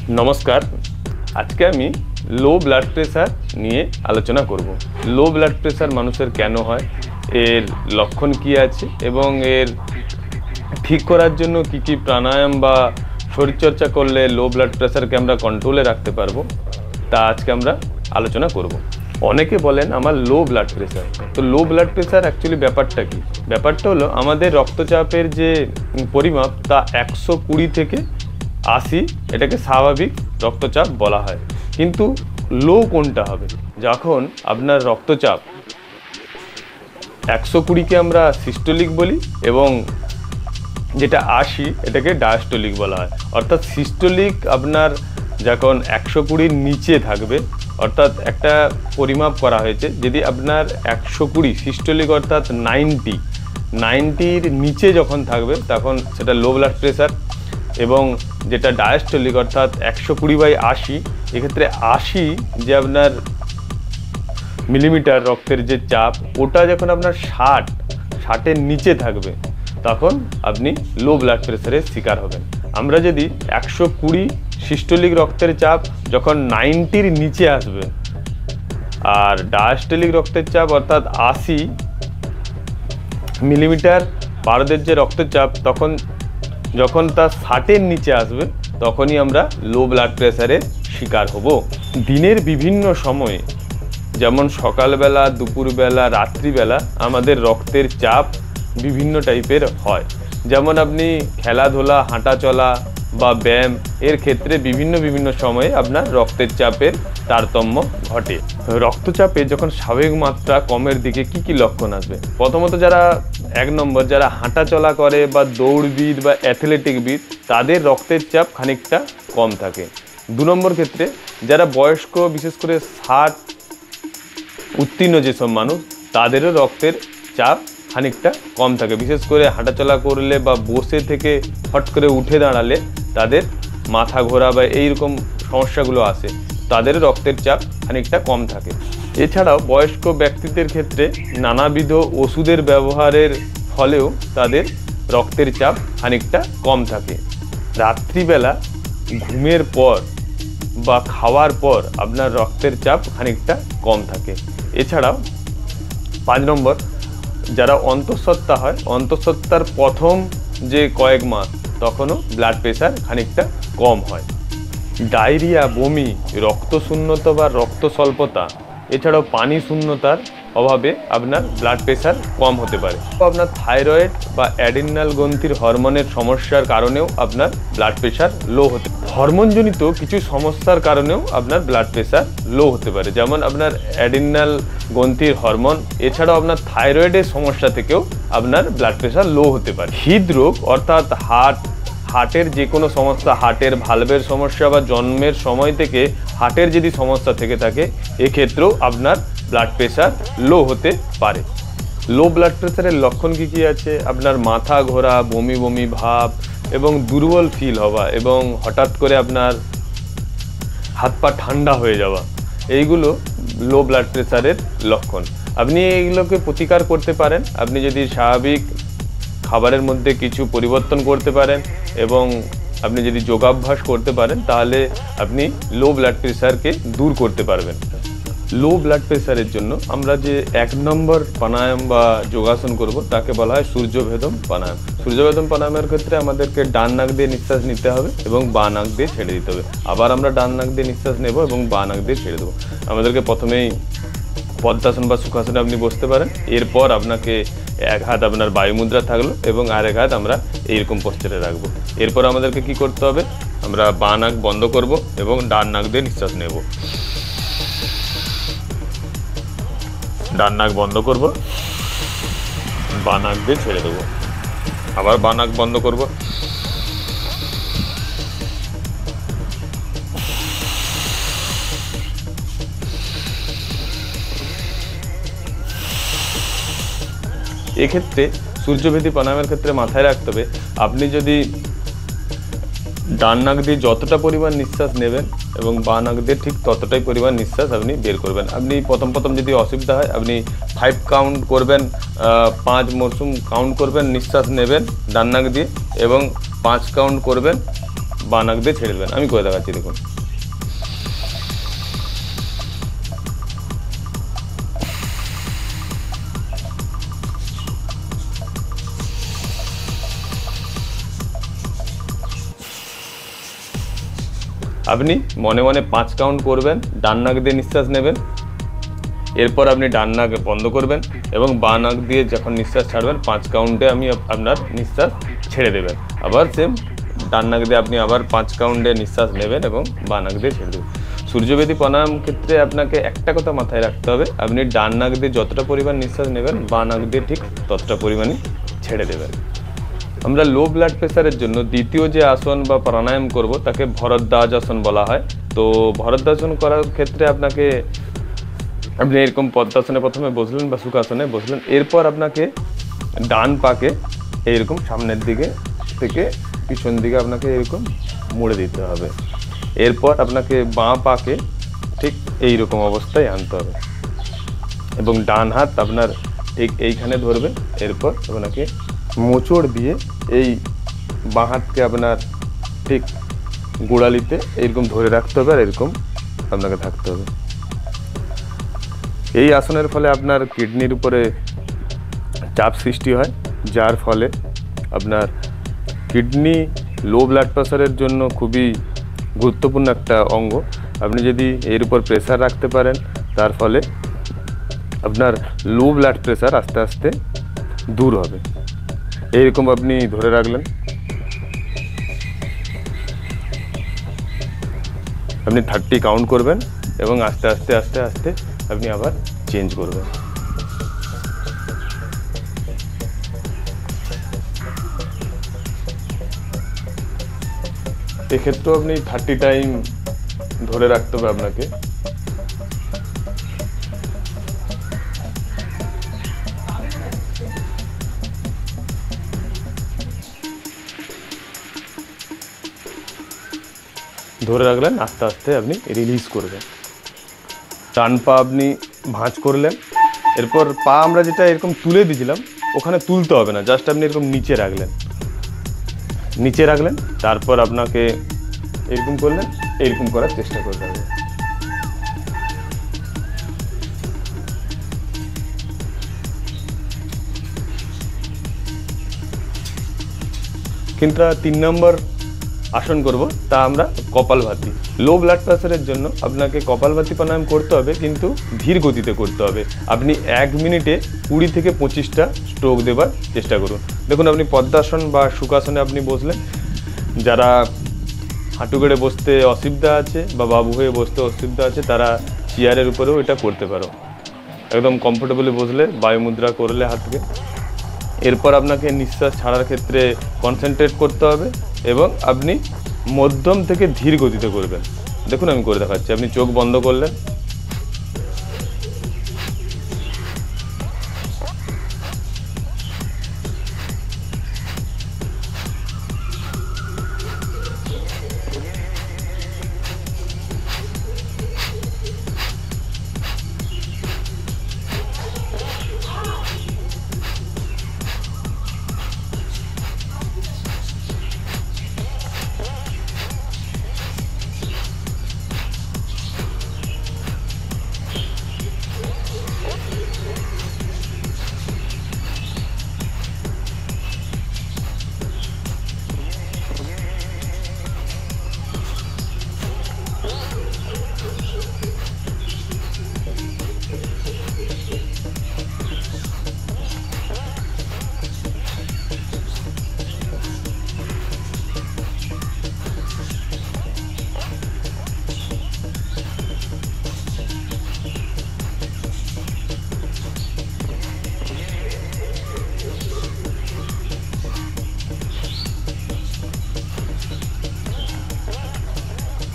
নমস্কার, আজকে আমি লো ব্লাড প্রেশার নিয়ে আলোচনা করব। লো ব্লাড প্রেশার মানুষের কেন হয়, এর লক্ষণ কি আছে এবং এর ঠিক করার জন্য কি কি প্রাণায়াম বা শরীরচর্চা করলে লো ব্লাড প্রেশারকে আমরা কন্ট্রোলে রাখতে পারবো, তা আজকে আমরা আলোচনা করব। অনেকে বলেন আমার লো ব্লাড প্রেশার। তো লো ব্লাড প্রেশার অ্যাকচুয়ালি ব্যাপারটা কি? ব্যাপারটা হলো আমাদের রক্তচাপের যে পরিমাপ তা 120 থেকে 80, এটাকে স্বাভাবিক রক্তচাপ বলা হয়। কিন্তু লো কোনটা হবে? যখন আপনার রক্তচাপ 120-কে আমরা সিস্টোলিক বলি এবং যেটা 80 এটাকে ডায়াস্টোলিক বলা হয়। অর্থাৎ সিস্টোলিক আপনার যখন 120-র নিচে থাকবে, অর্থাৎ একটা পরিমাপ করা হয়েছে, যদি আপনার 120 সিস্টোলিক অর্থাৎ 90-র নিচে যখন থাকবে তখন সেটা লো ব্লাড প্রেশার। এবং যেটা ডায়াস্টোলিক অর্থাৎ 120/80, এক্ষেত্রে 80 যে আপনার মিলিমিটার রক্তের যে চাপ, ওটা যখন আপনার 60-এর নিচে থাকবে তখন আপনি লো ব্লাড প্রেশারের শিকার হবেন। আমরা যদি 120 সিস্টোলিক রক্তের চাপ যখন 90-র নিচে আসবে আর ডায়াস্টোলিক রক্তের চাপ অর্থাৎ 80 মিলিমিটার পারদের যে রক্তচাপ তখন যখন তা 60-এর নিচে আসবে তখনই আমরা লো ব্লাড প্রেশারের শিকার হব। দিনের বিভিন্ন সময়ে, যেমন সকালবেলা, দুপুরবেলা, রাত্রিবেলা আমাদের রক্তের চাপ বিভিন্ন টাইপের হয়। যেমন আপনি খেলাধুলা, হাঁটা চলা বা ব্যায়াম এর ক্ষেত্রে বিভিন্ন সময়ে আপনার রক্তের চাপের তারতম্য ঘটে। রক্তচাপে যখন স্বাভাবিক মাত্রা কমের দিকে কি কি লক্ষণ আসবে? প্রথমত যারা 1 নম্বর যারা হাঁটা চলা করে বা দৌড়বিদ বা অ্যাথলেটিকবিদ, তাদের রক্তের চাপ খানিকটা কম থাকে। 2 নম্বর ক্ষেত্রে যারা বয়স্ক, বিশেষ করে 60 উত্তীর্ণ যেসব মানুষ, তাদেরও রক্তের চাপ খানিকটা কম থাকে। বিশেষ করে হাঁটাচলা করলে বা বসে থেকে হট করে উঠে দাঁড়ালে তাদের মাথা ঘোরা বা এইরকম সমস্যাগুলো আসে, তাদের রক্তের চাপ খানিকটা কম থাকে। এছাড়াও বয়স্ক ব্যক্তিদের ক্ষেত্রে নানাবিধ ওষুধের ব্যবহারের ফলেও তাদের রক্তের চাপ খানিকটা কম থাকে। রাত্রিবেলা ঘুমের পর বা খাওয়ার পর আপনার রক্তের চাপ খানিকটা কম থাকে। এছাড়াও 5 নম্বর যারা অন্তঃসত্ত্বা হয়, অন্তঃসত্ত্বার প্রথম যে কয়েক মাস তখনও ব্লাড প্রেশার খানিকটা কম হয়। ডায়রিয়া, বমি, রক্তশূন্যতা বা রক্ত স্বল্পতা, এছাড়াও পানি শূন্যতার অভাবে আপনার ব্লাড প্রেশার কম হতে পারে। আপনার থাইরয়েড বা অ্যাড্রিনাল গ্রন্থির হরমোনের সমস্যার কারণেও আপনার ব্লাড প্রেশার লো হতে পারে। হরমোনজনিত কিছু সমস্যার কারণেও আপনার ব্লাড প্রেশার লো হতে পারে, যেমন আপনার অ্যাড্রিনাল গ্রন্থির হরমোন, এছাড়াও আপনার থাইরয়েডের সমস্যা থেকেও আপনার ব্লাড প্রেশার লো হতে পারে। হৃদরোগ অর্থাৎ হার্টের যে কোনো সমস্যা, হার্টের ভালভের সমস্যা বা জন্মের সময় থেকে হার্টের যদি সমস্যা থেকে থাকে, এক্ষেত্রেও আপনার ব্লাড প্রেশার লো হতে পারে। লো ব্লাড প্রেশারের লক্ষণ কি কি আছে? আপনার মাথা ঘোরা, বমি বমি ভাব এবং দুর্বল ফিল হওয়া এবং হঠাৎ করে আপনার হাত পা ঠান্ডা হয়ে যাওয়া, এইগুলো লো ব্লাড প্রেশারের লক্ষণ। আপনি এইগুলোকে প্রতিকার করতে পারেন আপনি যদি স্বাভাবিক খাবারের মধ্যে কিছু পরিবর্তন করতে পারেন এবং আপনি যদি যোগাভ্যাস করতে পারেন, তাহলে আপনি লো ব্লাড প্রেশারকে দূর করতে পারবেন। লো ব্লাড প্রেশারের জন্য আমরা যে 1 নম্বর প্রাণায়াম বা যোগাসন করব তাকে বলা হয় সূর্যভেদম প্রাণায়াম। সূর্যভেদম প্রাণায়ামের ক্ষেত্রে আমাদেরকে ডান নাক দিয়ে নিঃশ্বাস নিতে হবে এবং বাঁ নাক দিয়ে ছেড়ে দিতে হবে। আবার আমরা ডান নাক দিয়ে নিঃশ্বাস নেব এবং বাঁ নাক দিয়ে ছেড়ে দেবো। আমাদেরকে প্রথমেই পদ্মাসন বা সুখাসনে আপনি বসতে পারেন। এরপর আপনাকে 1 হাত আপনার বায়ুমুদ্রা থাকলো এবং আরেক হাত আমরা এইরকম পোস্টারে রাখবো। এরপর আমাদেরকে কি করতে হবে? আমরা বাঁ নাক বন্ধ করব এবং ডান নাক দিয়ে নিঃশ্বাস নেব। ডান নাক বন্ধ করব, বাঁ নাক দিয়ে ছেড়ে দেবো। আবার বাঁ নাক বন্ধ করব, এক্ষেত্রে সূর্যভেদী প্রাণায়ামের ক্ষেত্রে মাথায় রাখতে হবে, আপনি যদি ডান নাক দিয়ে যতটা পরিমাণ নিঃশ্বাস নেবেন এবং বাঁ নাক দিয়ে ঠিক ততটাই পরিমাণ নিঃশ্বাস আপনি বের করবেন। আপনি প্রথম যদি অসুবিধা হয়, আপনি 5 কাউন্ট করবেন, 5 মরশুম কাউন্ট করবেন, নিঃশ্বাস নেবেন ডান নাক দিয়ে এবং 5 কাউন্ট করবেন বাঁ নাক দিয়ে ছেড়ে দেবেন। আমি করে দেখাচ্ছি, দেখুন। আপনি মনে মনে 5 কাউন্ট করবেন, ডান নাক দিয়ে নিঃশ্বাস নেবেন, এরপর আপনি ডান নাক বন্ধ করবেন এবং বাঁ নাক দিয়ে যখন নিঃশ্বাস ছাড়বেন 5 কাউন্টে আমি আপনার নিঃশ্বাস ছেড়ে দেবেন। আবার সেম ডান নাক দিয়ে আপনি আবার 5 কাউন্টে নিঃশ্বাস নেবেন এবং বাঁ নাক দিয়ে ছেড়ে দেবেন। সূর্যবেদী প্রাণায়াম ক্ষেত্রে আপনাকে একটা কথা মাথায় রাখতে হবে, আপনি ডান নাক দিয়ে যতটা পরিমাণ নিঃশ্বাস নেবেন বাঁ নাক দিয়ে ঠিক ততটা পরিমাণই ছেড়ে দেবেন। আমরা লো ব্লাড প্রেশারের জন্য দ্বিতীয় যে আসন বা প্রাণায়াম করব তাকে ভরদ্বাজ আসন বলা হয়। তো ভরদ্বাসন করার ক্ষেত্রে আপনি এরকম পদ্মাসনে প্রথমে বসলেন বা সুখাসনে বসলেন, এরপর আপনাকে ডান পাকে এইরকম সামনের দিকে থেকে পিছন দিকে আপনাকে এরকম মুড়ে দিতে হবে। এরপর আপনাকে বাঁ পাকে ঠিক এইরকম অবস্থায় আনতে হবে এবং ডান হাত আপনার ঠিক এইখানে ধরবে। এরপর আপনাকে মোচড় দিয়ে এই বাঁ হাতকে আপনার ঠিক গোড়ালিতে এরকম ধরে রাখতে হবে আর এরকম আপনাকে থাকতে হবে। এই আসনের ফলে আপনার কিডনির উপরে চাপ সৃষ্টি হয়, যার ফলে আপনার কিডনি লো ব্লাড প্রেশারের জন্য খুবই গুরুত্বপূর্ণ একটা অঙ্গ। আপনি যদি এর উপর প্রেশার রাখতে পারেন তার ফলে আপনার লো ব্লাড প্রেশার আস্তে আস্তে দূর হবে। এইরকম আপনি ধরে রাখলেন, আপনি 30 কাউন্ট করবেন এবং আস্তে আস্তে আস্তে আস্তে আপনি আবার চেঞ্জ করবেন। এক্ষেত্রেও আপনি 30 টাইম ধরে রাখতে হবে আপনাকে। ধরে রাখলেন, আস্তে আস্তে আপনি রিলিজ করবেন। ডান পা আপনি ভাঁজ করলেন, এরপর পা আমরা যেটা এরকম তুলে দিয়েছিলাম ওখানে তুলতে হবে না, জাস্ট আপনি এরকম নিচে রাখলেন, তারপর আপনাকে এরকম করলেন, এরকম করার চেষ্টা করতে হবে। কিন্তু 3 নম্বর আসন করব, তা আমরা কপালভাতি। লো ব্লাড প্রেশারের জন্য আপনাকে কপালভাতি প্রাণায়াম করতে হবে, কিন্তু ধীর গতিতে করতে হবে। আপনি 1 মিনিটে 20 থেকে 25টা স্ট্রোক দেবার চেষ্টা করুন। দেখুন, আপনি পদ্মাসন বা সুখাসনে আপনি বসলেন, যারা হাঁটু গেড়ে বসতে অসুবিধা আছে বা বাবু হয়ে বসতে অসুবিধা আছে তারা চেয়ারের উপরেও এটা করতে পারো। একদম কমফোর্টেবলি বসলে বায়ুমুদ্রা করলে হাতকে। এরপর আপনাকে নিঃশ্বাস ছাড়ার ক্ষেত্রে কনসেন্ট্রেট করতে হবে এবং আপনি মধ্যম থেকে ধীর গতিতে করবেন। দেখুন, আমি করে দেখাচ্ছি। আপনি চোখ বন্ধ করলেন,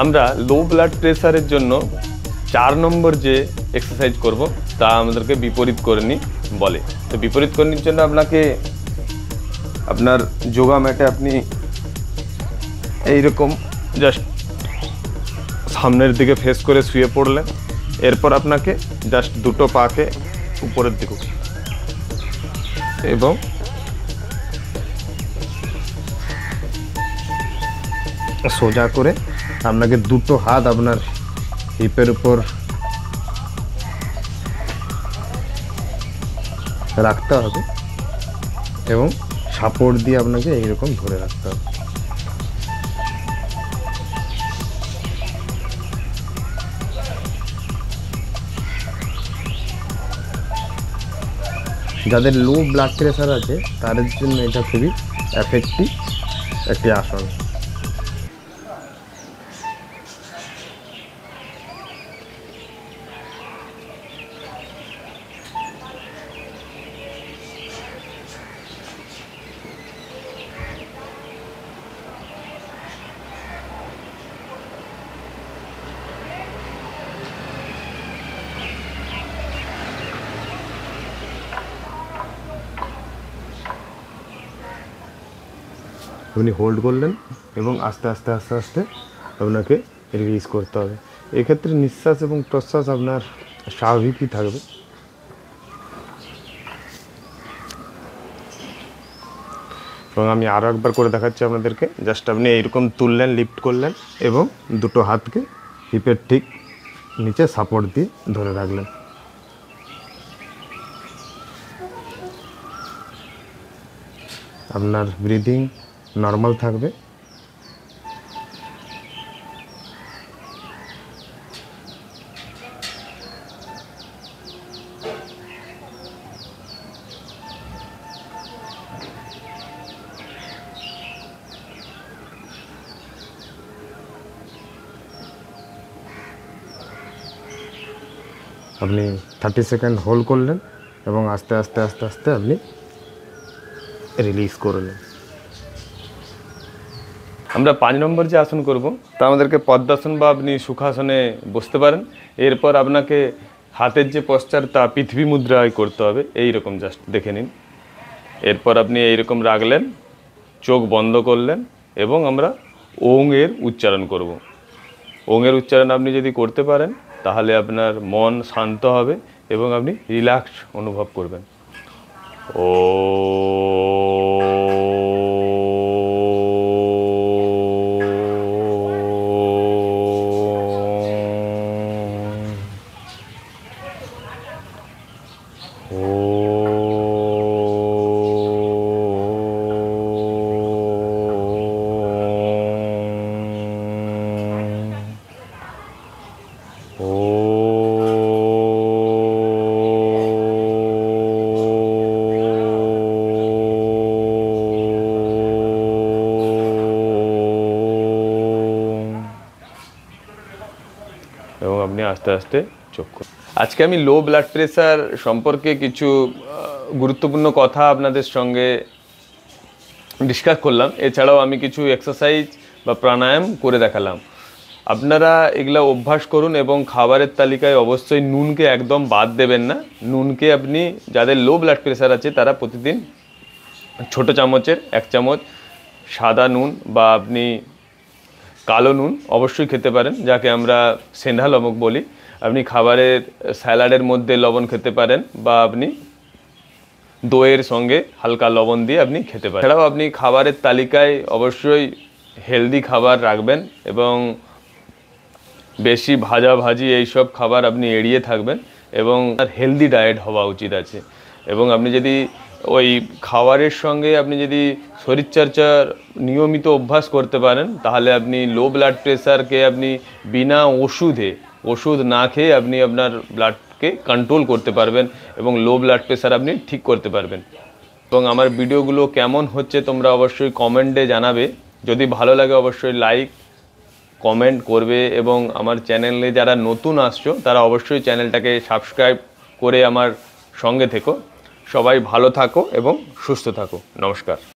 আমরা লো ব্লাড প্রেশারের জন্য 4 নম্বর যে এক্সারসাইজ করব তা আমাদেরকে বিপরীত করণী বলে। তো বিপরীত করণীর জন্য আপনাকে আপনার যোগা ম্যাটে আপনি এইরকম জাস্ট সামনের দিকে ফেস করে শুয়ে পড়লেন। এরপর আপনাকে জাস্ট দুটো পাকে উপরের দিকে এবং সোজা করে আপনাকে দুটো হাত আপনার হিপের উপর রাখতে হবে এবং সাপোর্ট দিয়ে আপনাকে এইরকম ধরে রাখতে হবে। যাদের লো ব্লাড প্রেশার আছে তাদের জন্য এটা খুবই এফেক্টিভ একটি আসন। আপনি হোল্ড করলেন এবং আস্তে আস্তে আস্তে আস্তে আপনাকে রিলিজ করতে হবে। এক্ষেত্রে নিঃশ্বাস এবং প্রশ্বাস আপনার স্বাভাবিকই থাকবে। এবং আমি আরও একবার করে দেখাচ্ছি আপনাদেরকে। জাস্ট আপনি এইরকম তুললেন, লিফট করলেন এবং দুটো হাতকে হিপের ঠিক নিচে সাপোর্ট দিয়ে ধরে রাখলেন। আপনার ব্রিদিং নর্মাল থাকবে। আপনি 30 সেকেন্ড হোল্ড করলেন এবং আস্তে আস্তে আস্তে আস্তে আপনি রিলিজ করলেন। আমরা 5 নম্বর যে আসন করব তা আমাদেরকে পদ্মাসন বা আপনি সুখাসনে বসতে পারেন। এরপর আপনাকে হাতের যে পশ্চার তা পৃথিবী মুদ্রায় করতে হবে। এই রকম জাস্ট দেখে নিন। এরপর আপনি এইরকম রাখলেন, চোখ বন্ধ করলেন এবং আমরা ওং এর উচ্চারণ করব। ওং এর উচ্চারণ আপনি যদি করতে পারেন তাহলে আপনার মন শান্ত হবে এবং আপনি রিল্যাক্স অনুভব করবেন। ও এবং আপনি আস্তে আস্তে চোখ খুলুন। আজকে আমি লো ব্লাড প্রেশার সম্পর্কে কিছু গুরুত্বপূর্ণ কথা আপনাদের সঙ্গে ডিসকাস করলাম। এছাড়াও আমি কিছু এক্সারসাইজ বা প্রাণায়াম করে দেখালাম। আপনারা এগুলা অভ্যাস করুন এবং খাবারের তালিকায় অবশ্যই নুনকে একদম বাদ দেবেন না। নুনকে আপনি, যাদের লো ব্লাড প্রেশার আছে তারা প্রতিদিন ছোট চামচের 1 চামচ সাদা নুন বা আপনি কালো নুন অবশ্যই খেতে পারেন, যাকে আমরা সেন্ধা লবণ বলি। আপনি খাবারের স্যালাডের মধ্যে লবণ খেতে পারেন বা আপনি দইয়ের সঙ্গে হালকা লবণ দিয়ে আপনি খেতে পারেন। এছাড়াও আপনি খাবারের তালিকায় অবশ্যই হেলদি খাবার রাখবেন এবং বেশি ভাজাভাজি এইসব খাবার আপনি এড়িয়ে থাকবেন এবং হেলদি ডায়েট হওয়া উচিত আছে। এবং আপনি যদি ওই খাবারের সঙ্গে আপনি যদি শরীরচর্চার নিয়মিত অভ্যাস করতে পারেন তাহলে আপনি লো ব্লাড প্রেশারকে আপনি বিনা ওষুধ না খেয়ে আপনি আপনার ব্লাডকে কন্ট্রোল করতে পারবেন এবং লো ব্লাড প্রেশার আপনি ঠিক করতে পারবেন। এবং আমার ভিডিওগুলো কেমন হচ্ছে তোমরা অবশ্যই কমেন্টে জানাবে। যদি ভালো লাগে অবশ্যই লাইক কমেন্ট করবে এবং আমার চ্যানেলে যারা নতুন আসছো তারা অবশ্যই চ্যানেলটাকে সাবস্ক্রাইব করে আমার সঙ্গে থেকো। সবাই ভালো থাকো এবং সুস্থ থাকো। নমস্কার।